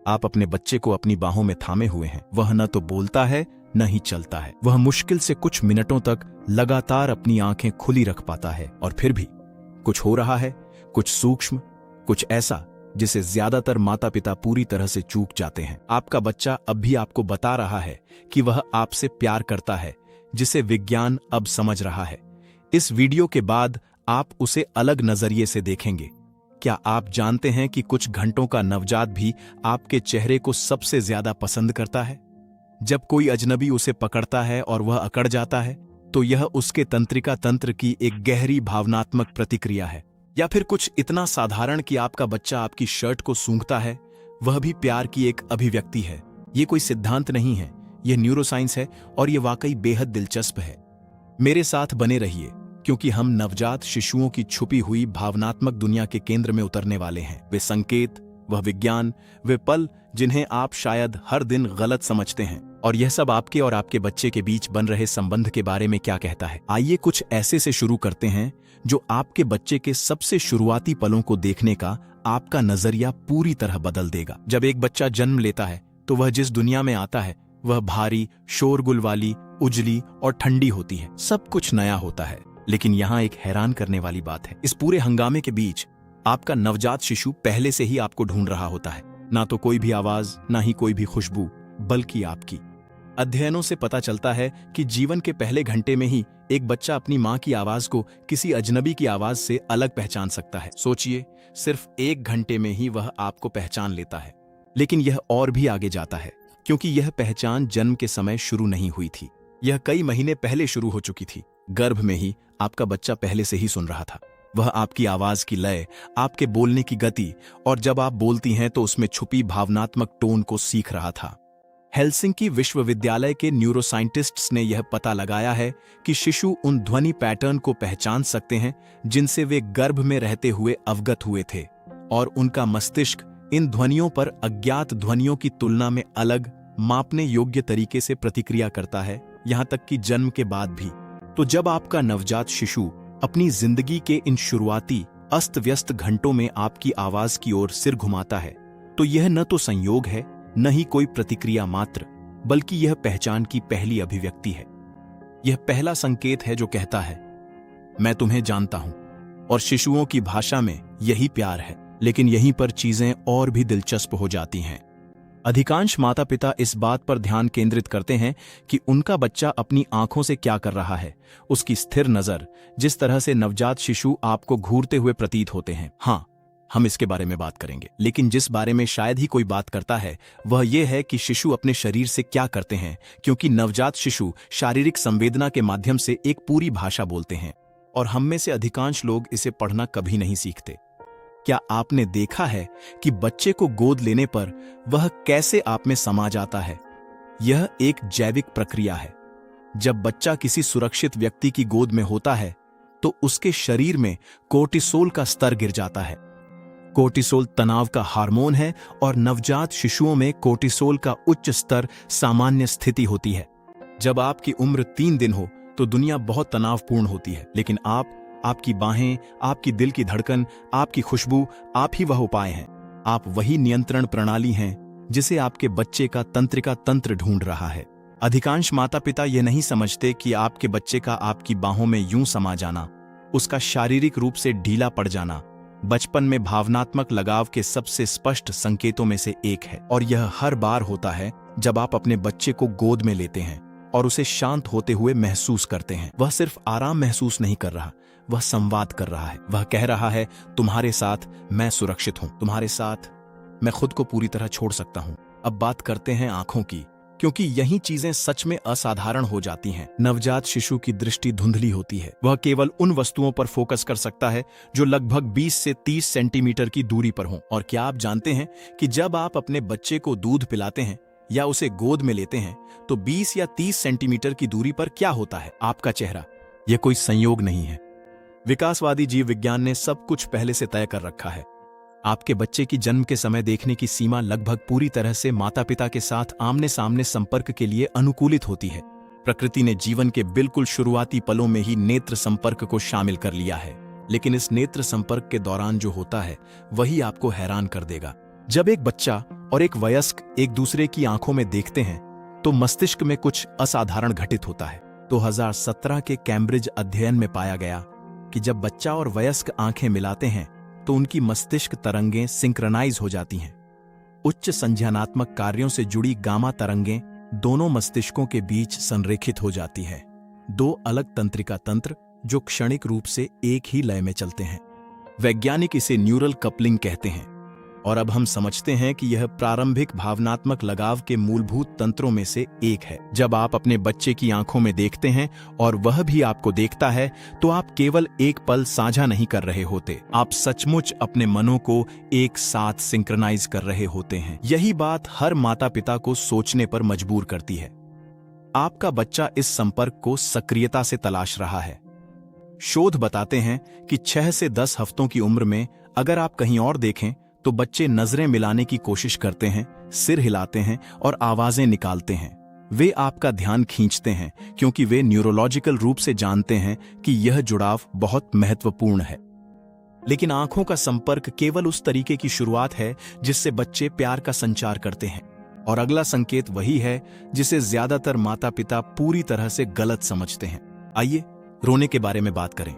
आप अपने बच्चे को अपनी बाहों में थामे हुए हैं। वह न तो बोलता है न ही चलता है। वह मुश्किल से कुछ मिनटों तक लगातार अपनी आंखें खुली रख पाता है, और फिर भी कुछ हो रहा है, कुछ सूक्ष्म, कुछ ऐसा जिसे ज्यादातर माता पिता पूरी तरह से चूक जाते हैं। आपका बच्चा अब भी आपको बता रहा है कि वह आपसे प्यार करता है, जिसे विज्ञान अब समझ रहा है। इस वीडियो के बाद आप उसे अलग नजरिए से देखेंगे। क्या आप जानते हैं कि कुछ घंटों का नवजात भी आपके चेहरे को सबसे ज्यादा पसंद करता है? जब कोई अजनबी उसे पकड़ता है और वह अकड़ जाता है, तो यह उसके तंत्रिका तंत्र की एक गहरी भावनात्मक प्रतिक्रिया है। या फिर कुछ इतना साधारण कि आपका बच्चा आपकी शर्ट को सूंघता है, वह भी प्यार की एक अभिव्यक्ति है। ये कोई सिद्धांत नहीं है, यह न्यूरोसाइंस है, और यह वाकई बेहद दिलचस्प है। मेरे साथ बने रहिए, क्योंकि हम नवजात शिशुओं की छुपी हुई भावनात्मक दुनिया के केंद्र में उतरने वाले हैं। वे संकेत, वह विज्ञान, वे पल जिन्हें आप शायद हर दिन गलत समझते हैं, और यह सब आपके और आपके बच्चे के बीच बन रहे संबंध के बारे में क्या कहता है। आइए कुछ ऐसे से शुरू करते हैं जो आपके बच्चे के सबसे शुरुआती पलों को देखने का आपका नजरिया पूरी तरह बदल देगा। जब एक बच्चा जन्म लेता है तो वह जिस दुनिया में आता है वह भारी, शोरगुल वाली, उजली और ठंडी होती है। सब कुछ नया होता है। लेकिन यहाँ एक हैरान करने वाली बात है, इस पूरे हंगामे के बीच आपका नवजात शिशु पहले से ही आपको ढूंढ रहा होता है। ना तो कोई भी आवाज, ना ही कोई भी खुशबू, बल्कि आपकी। अध्ययनों से पता चलता है कि जीवन के पहले घंटे में ही एक बच्चा अपनी मां की आवाज को किसी अजनबी की आवाज से अलग पहचान सकता है। सोचिए, सिर्फ 1 घंटे में ही वह आपको पहचान लेता है। लेकिन यह और भी आगे जाता है, क्योंकि यह पहचान जन्म के समय शुरू नहीं हुई थी। यह कई महीने पहले शुरू हो चुकी थी। गर्भ में ही आपका बच्चा पहले से ही सुन रहा था। वह आपकी आवाज की लय, आपके बोलने की गति, और जब आप बोलती हैं तो उसमें छुपी भावनात्मक टोन को सीख रहा था। हेलसिंकी विश्वविद्यालय के न्यूरोसाइंटिस्ट्स ने यह पता लगाया है कि शिशु उन ध्वनि पैटर्न को पहचान सकते हैं जिनसे वे गर्भ में रहते हुए अवगत हुए थे, और उनका मस्तिष्क इन ध्वनियों पर अज्ञात ध्वनियों की तुलना में अलग, मापने योग्य तरीके से प्रतिक्रिया करता है, यहां तक कि जन्म के बाद भी। तो जब आपका नवजात शिशु अपनी जिंदगी के इन शुरुआती अस्त व्यस्त घंटों में आपकी आवाज की ओर सिर घुमाता है, तो यह न तो संयोग है, न ही कोई प्रतिक्रिया मात्र, बल्कि यह पहचान की पहली अभिव्यक्ति है। यह पहला संकेत है जो कहता है, मैं तुम्हें जानता हूं। और शिशुओं की भाषा में यही प्यार है। लेकिन यहीं पर चीजें और भी दिलचस्प हो जाती हैं। अधिकांश माता पिता इस बात पर ध्यान केंद्रित करते हैं कि उनका बच्चा अपनी आंखों से क्या कर रहा है। उसकी स्थिर नजर, जिस तरह से नवजात शिशु आपको घूरते हुए प्रतीत होते हैं। हाँ, हम इसके बारे में बात करेंगे। लेकिन जिस बारे में शायद ही कोई बात करता है वह यह है कि शिशु अपने शरीर से क्या करते हैं, क्योंकि नवजात शिशु शारीरिक संवेदना के माध्यम से एक पूरी भाषा बोलते हैं, और हम में से अधिकांश लोग इसे पढ़ना कभी नहीं सीखते। क्या आपने देखा है कि बच्चे को गोद लेने पर वह कैसे आप में समा जाता है? यह एक जैविक प्रक्रिया है। जब बच्चा किसी सुरक्षित व्यक्ति की गोद में होता है तो उसके शरीर में कोर्टिसोल का स्तर गिर जाता है। कोर्टिसोल तनाव का हार्मोन है, और नवजात शिशुओं में कोर्टिसोल का उच्च स्तर सामान्य स्थिति होती है। जब आपकी उम्र 3 दिन हो तो दुनिया बहुत तनावपूर्ण होती है, लेकिन आपकी बाहें, आपकी दिल की धड़कन, आपकी खुशबू, आप ही वह उपाय हैं। आप वही नियंत्रण प्रणाली हैं जिसे आपके बच्चे का तंत्रिका तंत्र ढूंढ रहा है। अधिकांश माता पिता ये नहीं समझते कि आपके बच्चे का आपकी बाहों में यूं समा जाना, उसका शारीरिक रूप से ढीला पड़ जाना, बचपन में भावनात्मक लगाव के सबसे स्पष्ट संकेतों में से एक है। और यह हर बार होता है जब आप अपने बच्चे को गोद में लेते हैं और उसे शांत होते हुए महसूस करते हैं। वह सिर्फ आराम महसूस नहीं कर रहा, वह संवाद कर रहा है। वह कह रहा है, तुम्हारे साथ मैं सुरक्षित हूं, तुम्हारे साथ मैं खुद को पूरी तरह छोड़ सकता हूं। अब बात करते हैं आंखों की, क्योंकि यही चीजें सच में असाधारण हो जाती हैं। नवजात शिशु की दृष्टि धुंधली होती है। वह केवल उन वस्तुओं पर फोकस कर सकता है जो लगभग 20 से 30 सेंटीमीटर की दूरी पर हों। और क्या आप जानते हैं कि जब आप अपने बच्चे को दूध पिलाते हैं या उसे गोद में लेते हैं तो 20 या 30 सेंटीमीटर की दूरी पर क्या होता है? आपका चेहरा। यह कोई संयोग नहीं है। विकासवादी जीव विज्ञान ने सब कुछ पहले से तय कर रखा है। आपके बच्चे की जन्म के समय देखने की सीमा लगभग पूरी तरह से माता पिता के साथ आमने सामने संपर्क के लिए अनुकूलित होती है। प्रकृति ने जीवन के बिल्कुल शुरुआती पलों में ही नेत्र संपर्क को शामिल कर लिया है। लेकिन इस नेत्र संपर्क के दौरान जो होता है वही आपको हैरान कर देगा। जब एक बच्चा और एक वयस्क एक दूसरे की आंखों में देखते हैं तो मस्तिष्क में कुछ असाधारण घटित होता है। 2017 के कैम्ब्रिज अध्ययन में पाया गया कि जब बच्चा और वयस्क आंखें मिलाते हैं तो उनकी मस्तिष्क तरंगें सिंक्रोनाइज हो जाती हैं। उच्च संज्ञानात्मक कार्यों से जुड़ी गामा तरंगें दोनों मस्तिष्कों के बीच संरेखित हो जाती है। दो अलग तंत्रिका तंत्र जो क्षणिक रूप से एक ही लय में चलते हैं। वैज्ञानिक इसे न्यूरल कपलिंग कहते हैं और अब हम समझते हैं कि यह प्रारंभिक भावनात्मक लगाव के मूलभूत तंत्रों में से एक है। जब आप अपने बच्चे की आंखों में देखते हैं और वह भी आपको देखता है तो आप केवल एक पल साझा नहीं कर रहे होते, आप सचमुच अपने मनों को एक साथ सिंक्रोनाइज कर रहे होते हैं। यही बात हर माता पिता को सोचने पर मजबूर करती है। आपका बच्चा इस संपर्क को सक्रियता से तलाश रहा है। शोध बताते हैं कि 6 से 10 हफ्तों की उम्र में अगर आप कहीं और देखें तो बच्चे नजरें मिलाने की कोशिश करते हैं, सिर हिलाते हैं और आवाजें निकालते हैं। वे आपका ध्यान खींचते हैं क्योंकि वे न्यूरोलॉजिकल रूप से जानते हैं कि यह जुड़ाव बहुत महत्वपूर्ण है। लेकिन आंखों का संपर्क केवल उस तरीके की शुरुआत है जिससे बच्चे प्यार का संचार करते हैं, और अगला संकेत वही है जिसे ज्यादातर माता पिता पूरी तरह से गलत समझते हैं। आइए रोने के बारे में बात करें,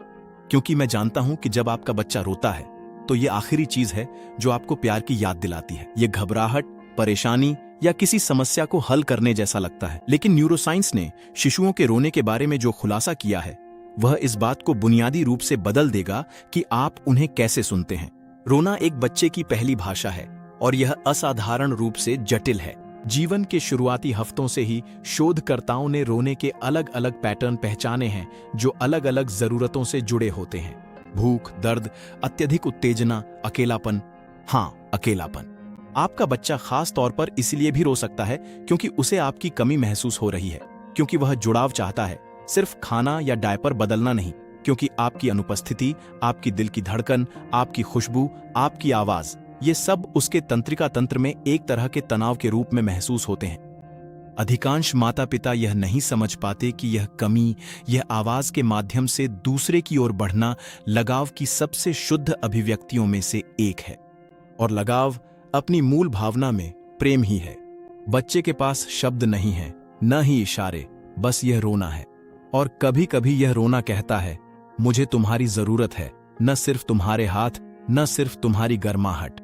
क्योंकि मैं जानता हूं कि जब आपका बच्चा रोता है तो ये आखिरी चीज है जो आपको प्यार की याद दिलाती है। ये घबराहट, परेशानी या किसी समस्या को हल करने जैसा लगता है, लेकिन न्यूरोसाइंस ने शिशुओं के रोने के बारे में जो खुलासा किया है वह इस बात को बुनियादी रूप से बदल देगा कि आप उन्हें कैसे सुनते हैं। रोना एक बच्चे की पहली भाषा है और यह असाधारण रूप से जटिल है। जीवन के शुरुआती हफ्तों से ही शोधकर्ताओं ने रोने के अलग अलग पैटर्न पहचाने हैं जो अलग अलग जरूरतों से जुड़े होते हैं। भूख, दर्द, अत्यधिक उत्तेजना, अकेलापन। हाँ, अकेलापन। आपका बच्चा खास तौर पर इसलिए भी रो सकता है क्योंकि उसे आपकी कमी महसूस हो रही है, क्योंकि वह जुड़ाव चाहता है, सिर्फ खाना या डायपर बदलना नहीं, क्योंकि आपकी अनुपस्थिति, आपकी दिल की धड़कन, आपकी खुशबू, आपकी आवाज, ये सब उसके तंत्रिका तंत्र में एक तरह के तनाव के रूप में महसूस होते हैं। अधिकांश माता पिता यह नहीं समझ पाते कि यह कमी, यह आवाज के माध्यम से दूसरे की ओर बढ़ना लगाव की सबसे शुद्ध अभिव्यक्तियों में से एक है। और लगाव अपनी मूल भावना में प्रेम ही है। बच्चे के पास शब्द नहीं है, न ही इशारे, बस यह रोना है। और कभी कभी यह रोना कहता है, मुझे तुम्हारी जरूरत है, न सिर्फ तुम्हारे हाथ, न सिर्फ तुम्हारी गर्माहट।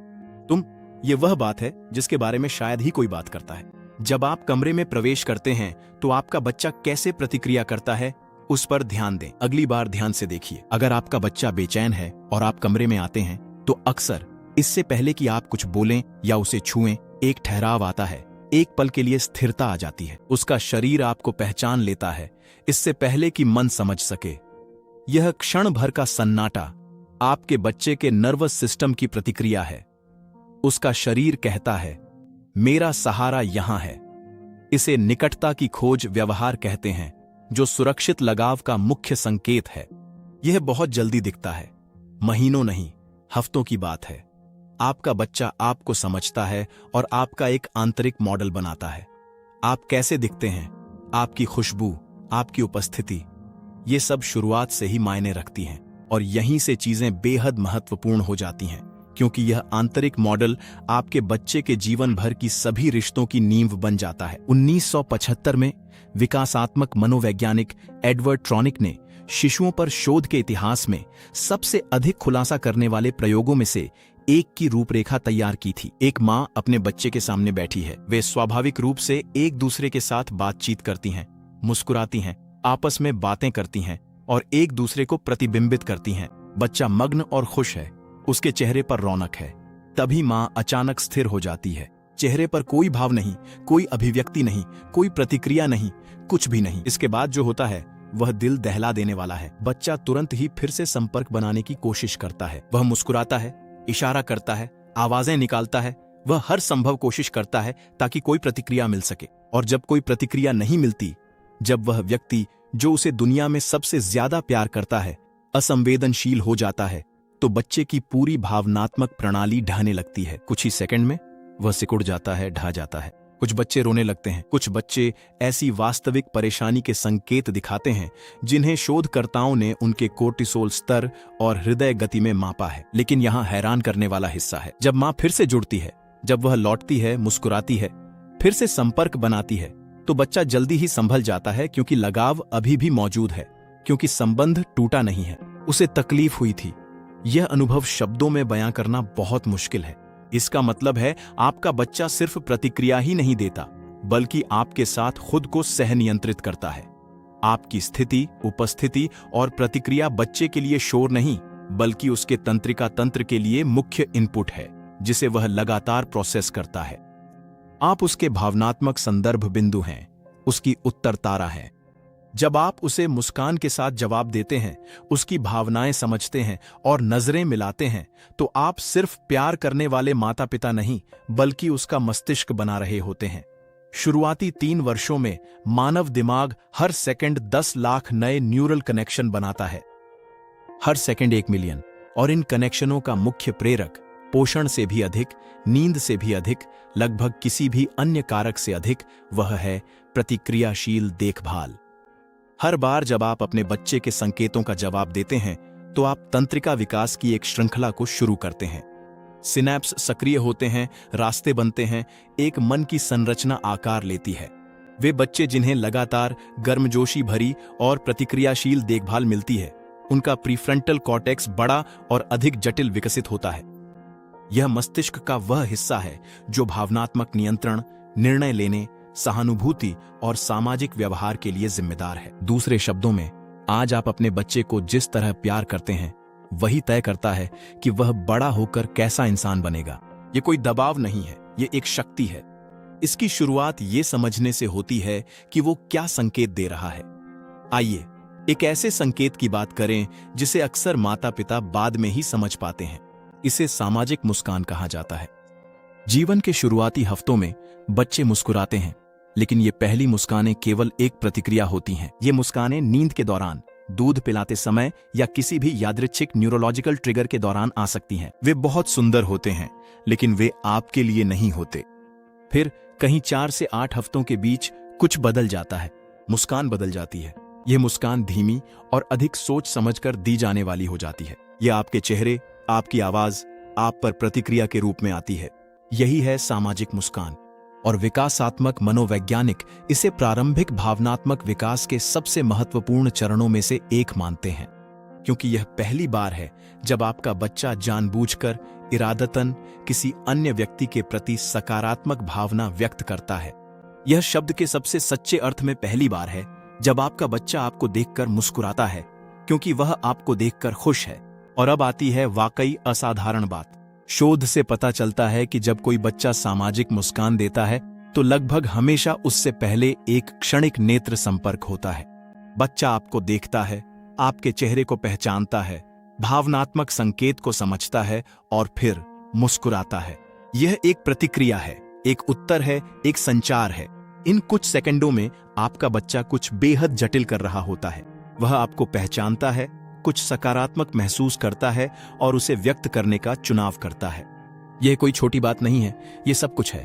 ये वह बात है जिसके बारे में शायद ही कोई बात करता है। जब आप कमरे में प्रवेश करते हैं तो आपका बच्चा कैसे प्रतिक्रिया करता है, उस पर ध्यान दें। अगली बार ध्यान से देखिए। अगर आपका बच्चा बेचैन है और आप कमरे में आते हैं तो अक्सर इससे पहले कि आप कुछ बोलें या उसे छुएं, एक ठहराव आता है, एक पल के लिए स्थिरता आ जाती है। उसका शरीर आपको पहचान लेता है इससे पहले कि मन समझ सके। यह क्षण भर का सन्नाटा आपके बच्चे के नर्वस सिस्टम की प्रतिक्रिया है। उसका शरीर कहता है, मेरा सहारा यहां है। इसे निकटता की खोज व्यवहार कहते हैं, जो सुरक्षित लगाव का मुख्य संकेत है। यह बहुत जल्दी दिखता है, महीनों नहीं, हफ्तों की बात है। आपका बच्चा आपको समझता है और आपका एक आंतरिक मॉडल बनाता है। आप कैसे दिखते हैं, आपकी खुशबू, आपकी उपस्थिति, ये सब शुरुआत से ही मायने रखती हैं। और यहीं से चीजें बेहद महत्वपूर्ण हो जाती हैं, क्योंकि यह आंतरिक मॉडल आपके बच्चे के जीवन भर की सभी रिश्तों की नींव बन जाता है। 1975 में विकासात्मक मनोवैज्ञानिक एडवर्ड ट्रॉनिक ने शिशुओं पर शोध के इतिहास में सबसे अधिक खुलासा करने वाले प्रयोगों में से एक की रूपरेखा तैयार की थी। एक माँ अपने बच्चे के सामने बैठी है। वे स्वाभाविक रूप से एक दूसरे के साथ बातचीत करती हैं, मुस्कुराती हैं, आपस में बातें करती हैं और एक दूसरे को प्रतिबिंबित करती हैं। बच्चा मग्न और खुश है, उसके चेहरे पर रौनक है। तभी माँ अचानक स्थिर हो जाती है। चेहरे पर कोई भाव नहीं, कोई अभिव्यक्ति नहीं, कोई प्रतिक्रिया नहीं, कुछ भी नहीं। इसके बाद जो होता है वह दिल दहला देने वाला है। बच्चा तुरंत ही फिर से संपर्क बनाने की कोशिश करता है। वह मुस्कुराता है, इशारा करता है, आवाजें निकालता है। वह हर संभव कोशिश करता है ताकि कोई प्रतिक्रिया मिल सके। और जब कोई प्रतिक्रिया नहीं मिलती, जब वह व्यक्ति जो उसे दुनिया में सबसे ज्यादा प्यार करता है असंवेदनशील हो जाता है, तो बच्चे की पूरी भावनात्मक प्रणाली ढहने लगती है। कुछ ही सेकंड में वह सिकुड़ जाता है, ढह जाता है। कुछ बच्चे रोने लगते हैं। कुछ बच्चे ऐसी वास्तविक परेशानी के संकेत दिखाते हैं जिन्हें शोधकर्ताओं ने उनके कोर्टिसोल स्तर और हृदय गति में मापा है। लेकिन यहाँ हैरान करने वाला हिस्सा है, जब माँ फिर से जुड़ती है, जब वह लौटती है, मुस्कुराती है, फिर से संपर्क बनाती है, तो बच्चा जल्दी ही संभल जाता है, क्योंकि लगाव अभी भी मौजूद है, क्योंकि संबंध टूटा नहीं है। उसे तकलीफ हुई थी, यह अनुभव शब्दों में बयां करना बहुत मुश्किल है। इसका मतलब है आपका बच्चा सिर्फ प्रतिक्रिया ही नहीं देता, बल्कि आपके साथ खुद को सह नियंत्रित करता है। आपकी स्थिति, उपस्थिति और प्रतिक्रिया बच्चे के लिए शोर नहीं, बल्कि उसके तंत्रिका तंत्र के लिए मुख्य इनपुट है, जिसे वह लगातार प्रोसेस करता है। आप उसके भावनात्मक संदर्भ बिंदु हैं, उसकी उत्तर तारा है। जब आप उसे मुस्कान के साथ जवाब देते हैं, उसकी भावनाएं समझते हैं और नजरें मिलाते हैं, तो आप सिर्फ प्यार करने वाले माता पिता नहीं, बल्कि उसका मस्तिष्क बना रहे होते हैं। शुरुआती 3 वर्षों में मानव दिमाग हर सेकंड 10 लाख नए न्यूरल कनेक्शन बनाता है, हर सेकंड 1 मिलियन। और इन कनेक्शनों का मुख्य प्रेरक पोषण से भी अधिक, नींद से भी अधिक, लगभग किसी भी अन्य कारक से अधिक, वह है प्रतिक्रियाशील देखभाल। हर बार जब आप अपने बच्चे के संकेतों का जवाब देते हैं, तो आप तंत्रिका विकास की एक श्रृंखला को शुरू करते हैं। सिनैप्स सक्रिय होते हैं, रास्ते बनते हैं, एक मन की संरचना आकार लेती है। वे बच्चे जिन्हें लगातार गर्मजोशी भरी और प्रतिक्रियाशील देखभाल मिलती है, उनका प्रीफ्रंटल कॉर्टेक्स बड़ा और अधिक जटिल विकसित होता है। यह मस्तिष्क का वह हिस्सा है जो भावनात्मक नियंत्रण, निर्णय लेने, सहानुभूति और सामाजिक व्यवहार के लिए जिम्मेदार है। दूसरे शब्दों में, आज आप अपने बच्चे को जिस तरह प्यार करते हैं, वही तय करता है कि वह बड़ा होकर कैसा इंसान बनेगा। ये कोई दबाव नहीं है, ये एक शक्ति है। इसकी शुरुआत ये समझने से होती है कि वो क्या संकेत दे रहा है। आइए एक ऐसे संकेत की बात करें जिसे अक्सर माता पिता बाद में ही समझ पाते हैं। इसे सामाजिक मुस्कान कहा जाता है। जीवन के शुरुआती हफ्तों में बच्चे मुस्कुराते हैं, लेकिन ये पहली मुस्कानें केवल एक प्रतिक्रिया होती हैं। ये मुस्कानें नींद के दौरान, दूध पिलाते समय या किसी भी यादृच्छिक न्यूरोलॉजिकल ट्रिगर के दौरान आ सकती हैं। वे बहुत सुंदर होते हैं, लेकिन वे आपके लिए नहीं होते। फिर कहीं 4 से 8 हफ्तों के बीच कुछ बदल जाता है, मुस्कान बदल जाती है। यह मुस्कान धीमी और अधिक सोच समझकर दी जाने वाली हो जाती है। यह आपके चेहरे, आपकी आवाज, आप पर प्रतिक्रिया के रूप में आती है। यही है सामाजिक मुस्कान। और विकासात्मक मनोवैज्ञानिक इसे प्रारंभिक भावनात्मक विकास के सबसे महत्वपूर्ण चरणों में से एक मानते हैं, क्योंकि यह पहली बार है जब आपका बच्चा जानबूझकर, इरादतन किसी अन्य व्यक्ति के प्रति सकारात्मक भावना व्यक्त करता है। यह शब्द के सबसे सच्चे अर्थ में पहली बार है जब आपका बच्चा आपको देखकर मुस्कुराता है, क्योंकि वह आपको देखकर खुश है। और अब आती है वाकई असाधारण बात। शोध से पता चलता है कि जब कोई बच्चा सामाजिक मुस्कान देता है, तो लगभग हमेशा उससे पहले एक क्षणिक नेत्र संपर्क होता है। बच्चा आपको देखता है, आपके चेहरे को पहचानता है, भावनात्मक संकेत को समझता है और फिर मुस्कुराता है। यह एक प्रतिक्रिया है, एक उत्तर है, एक संचार है। इन कुछ सेकंडों में आपका बच्चा कुछ बेहद जटिल कर रहा होता है। वह आपको पहचानता है, कुछ सकारात्मक महसूस करता है और उसे व्यक्त करने का चुनाव करता है। यह कोई छोटी बात नहीं है, यह सब कुछ है।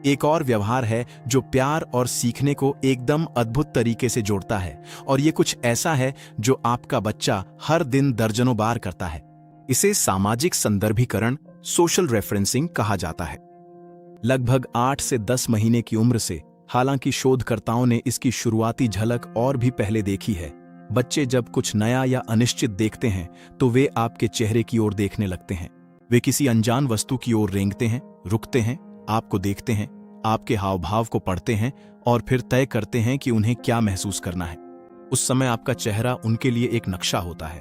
एक और व्यवहार है जो प्यार और सीखने को एकदम अद्भुत तरीके से जोड़ता है, और यह कुछ ऐसा है जो आपका बच्चा हर दिन दर्जनों बार करता है। इसे सामाजिक संदर्भीकरण, सोशल रेफरेंसिंग कहा जाता है। लगभग 8 से 10 महीने की उम्र से, हालांकि शोधकर्ताओं ने इसकी शुरुआती झलक और भी पहले देखी है, बच्चे जब कुछ नया या अनिश्चित देखते हैं तो वे आपके चेहरे की ओर देखने लगते हैं। वे किसी अनजान वस्तु की ओर रेंगते हैं, रुकते हैं, आपको देखते हैं, आपके हाव भाव को पढ़ते हैं और फिर तय करते हैं कि उन्हें क्या महसूस करना है। उस समय आपका चेहरा उनके लिए एक नक्शा होता है।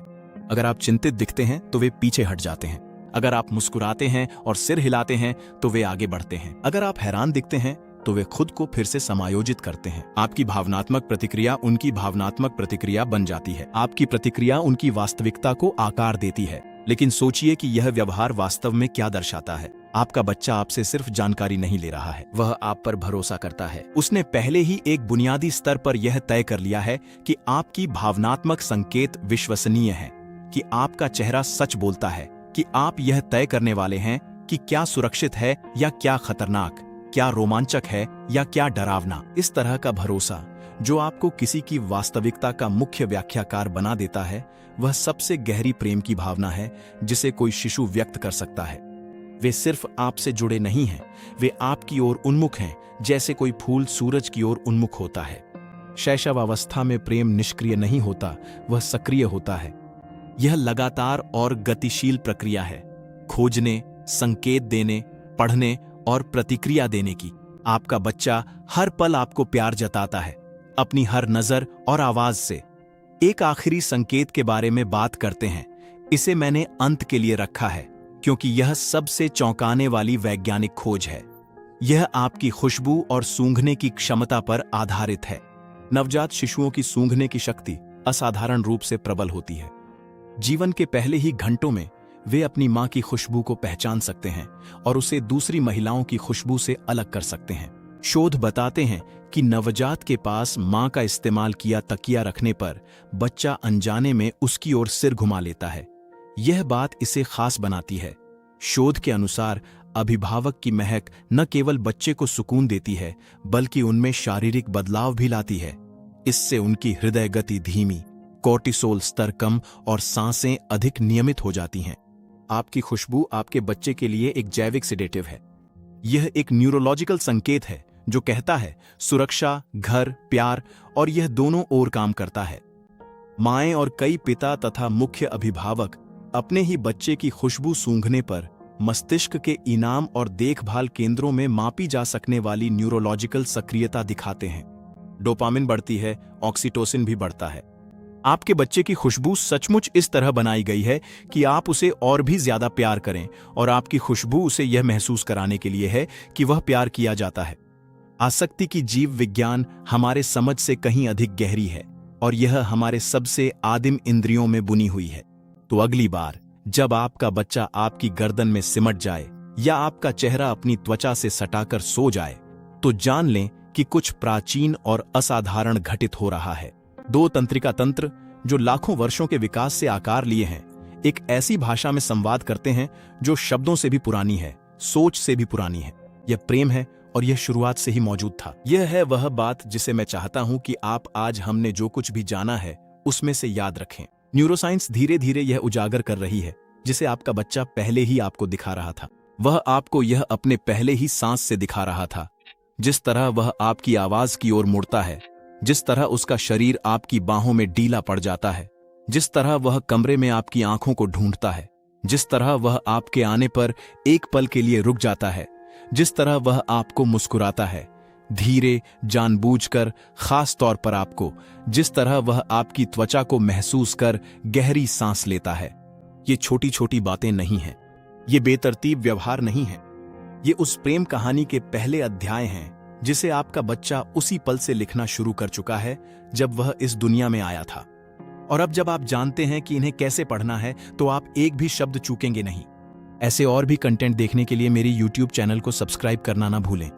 अगर आप चिंतित दिखते हैं तो वे पीछे हट जाते हैं। अगर आप मुस्कुराते हैं और सिर हिलाते हैं तो वे आगे बढ़ते हैं। अगर आप हैरान दिखते हैं तो वे खुद को फिर से समायोजित करते हैं। आपकी भावनात्मक प्रतिक्रिया उनकी भावनात्मक प्रतिक्रिया बन जाती है। आपकी प्रतिक्रिया उनकी वास्तविकता को आकार देती है। लेकिन सोचिए कि यह व्यवहार वास्तव में क्या दर्शाता है। आपका बच्चा आपसे सिर्फ जानकारी नहीं ले रहा है, वह आप पर भरोसा करता है। उसने पहले ही एक बुनियादी स्तर पर यह तय कर लिया है कि आपकी भावनात्मक संकेत विश्वसनीय है, कि आपका चेहरा सच बोलता है, कि आप यह तय करने वाले हैं कि क्या सुरक्षित है या क्या खतरनाक, क्या रोमांचक है या क्या डरावना। इस तरह का भरोसा, जो आपको किसी की वास्तविकता का मुख्य व्याख्याकार बना देता है, वह सबसे गहरी प्रेम की भावना है जिसे कोई शिशु व्यक्त कर सकता है। वे सिर्फ आपसे जुड़े नहीं हैं, वे आपकी ओर उन्मुख हैं, जैसे कोई फूल सूरज की ओर उन्मुख होता है। शैशवावस्था में प्रेम निष्क्रिय नहीं होता, वह सक्रिय होता है। यह लगातार और गतिशील प्रक्रिया है, खोजने, संकेत देने, पढ़ने और प्रतिक्रिया देने की। आपका बच्चा हर पल आपको प्यार जताता है, अपनी हर नजर और आवाज से। एक आखिरी संकेत के बारे में बात करते हैं। इसे मैंने अंत के लिए रखा है, क्योंकि यह सबसे चौंकाने वाली वैज्ञानिक खोज है। यह आपकी खुशबू और सूंघने की क्षमता पर आधारित है। नवजात शिशुओं की सूंघने की शक्ति असाधारण रूप से प्रबल होती है। जीवन के पहले ही घंटों में वे अपनी मां की खुशबू को पहचान सकते हैं और उसे दूसरी महिलाओं की खुशबू से अलग कर सकते हैं। शोध बताते हैं कि नवजात के पास मां का इस्तेमाल किया तकिया रखने पर बच्चा अनजाने में उसकी ओर सिर घुमा लेता है। यह बात इसे खास बनाती है। शोध के अनुसार अभिभावक की महक न केवल बच्चे को सुकून देती है, बल्कि उनमें शारीरिक बदलाव भी लाती है। इससे उनकी हृदय गति धीमी, कोर्टिसोल स्तर कम और सांसें अधिक नियमित हो जाती हैं। आपकी खुशबू आपके बच्चे के लिए एक जैविक सिडेटिव है। यह एक न्यूरोलॉजिकल संकेत है जो कहता है सुरक्षा, घर, प्यार, और यह दोनों ओर काम करता है। माएं और कई पिता तथा मुख्य अभिभावक अपने ही बच्चे की खुशबू सूंघने पर मस्तिष्क के इनाम और देखभाल केंद्रों में मापी जा सकने वाली न्यूरोलॉजिकल सक्रियता दिखाते हैं। डोपामिन बढ़ती है, ऑक्सीटोसिन भी बढ़ता है। आपके बच्चे की खुशबू सचमुच इस तरह बनाई गई है कि आप उसे और भी ज्यादा प्यार करें, और आपकी खुशबू उसे यह महसूस कराने के लिए है कि वह प्यार किया जाता है। आसक्ति की जीव विज्ञान हमारे समझ से कहीं अधिक गहरी है, और यह हमारे सबसे आदिम इंद्रियों में बुनी हुई है। तो अगली बार जब आपका बच्चा आपकी गर्दन में सिमट जाए या आपका चेहरा अपनी त्वचा से सटाकर सो जाए, तो जान लें कि कुछ प्राचीन और असाधारण घटित हो रहा है। दो तंत्रिका तंत्र जो लाखों वर्षों के विकास से आकार लिए हैं, एक ऐसी भाषा में संवाद करते हैं जो शब्दों से भी पुरानी है, सोच से भी पुरानी है। यह प्रेम है, और यह शुरुआत से ही मौजूद था। यह है वह बात जिसे मैं चाहता हूं कि आप आज हमने जो कुछ भी जाना है उसमें से याद रखें। न्यूरोसाइंस धीरे धीरे यह उजागर कर रही है जिसे आपका बच्चा पहले ही आपको दिखा रहा था। वह आपको यह अपने पहले ही सांस से दिखा रहा था। जिस तरह वह आपकी आवाज की ओर मुड़ता है, जिस तरह उसका शरीर आपकी बाहों में ढीला पड़ जाता है, जिस तरह वह कमरे में आपकी आंखों को ढूंढता है, जिस तरह वह आपके आने पर एक पल के लिए रुक जाता है, जिस तरह वह आपको मुस्कुराता है, धीरे, जानबूझकर, खास तौर पर आपको, जिस तरह वह आपकी त्वचा को महसूस कर गहरी सांस लेता है। ये छोटी छोटी बातें नहीं हैं, ये बेतरतीब व्यवहार नहीं है। ये उस प्रेम कहानी के पहले अध्याय हैं जिसे आपका बच्चा उसी पल से लिखना शुरू कर चुका है जब वह इस दुनिया में आया था। और अब जब आप जानते हैं कि इन्हें कैसे पढ़ना है, तो आप एक भी शब्द चूकेंगे नहीं। ऐसे और भी कंटेंट देखने के लिए मेरी YouTube चैनल को सब्सक्राइब करना ना भूलें।